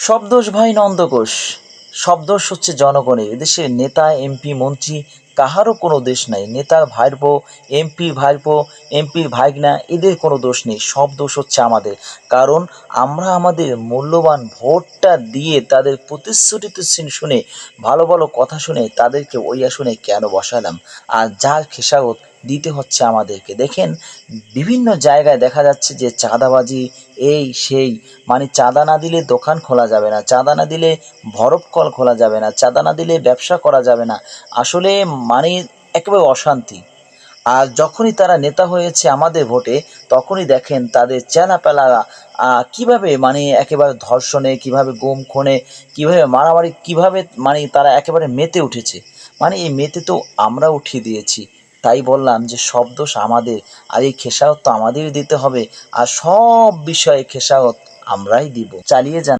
সব দোষ ভাই নন্দঘোষ, সব দোষ হচ্ছে জনগণের। এদেশে নেতা এমপি মন্ত্রী কাহারও কোনো দোষ নাই। নেতার ভাইপো, এমপির ভাইপো, এমপির ভাইগনা, এদের কোনো দোষ নেই। সব দোষ হচ্ছে আমাদের। কারণ আমরা আমাদের মূল্যবান ভোটটা দিয়ে তাদের প্রতিশ্রুতি শুনে, ভালো ভালো কথা শুনে তাদেরকে ওই আসনে কেন বসালাম? আর যার খেসারত দিতে হচ্ছে আমাদেরকে। দেখেন, বিভিন্ন জায়গায় দেখা যাচ্ছে যে চাঁদাবাজি, এই সেই, মানে চাঁদা না দিলে দোকান খোলা যাবে না, চাঁদা না দিলে বরফ কল খোলা যাবে না, চাঁদা না দিলে ব্যবসা করা যাবে না। আসলে মানে একেবারে অশান্তি। আর যখনই তারা নেতা হয়েছে আমাদের ভোটে, তখনই দেখেন তাদের চেলাপেলারা কীভাবে মানে একেবারে ধর্ষণে, কীভাবে গুম খুনে, কীভাবে মারামারি, কীভাবে মানে তারা একেবারে মেতে উঠেছে। মানে এই মেতে তো আমরা উঠিয়ে দিয়েছি। তাই বললাম যে সব দোষ আমাদের, আর এই খেসারত তো আমাদেরই দিতে হবে। আর সব বিষয়ে খেসারত আমরাই দিব। চালিয়ে যান।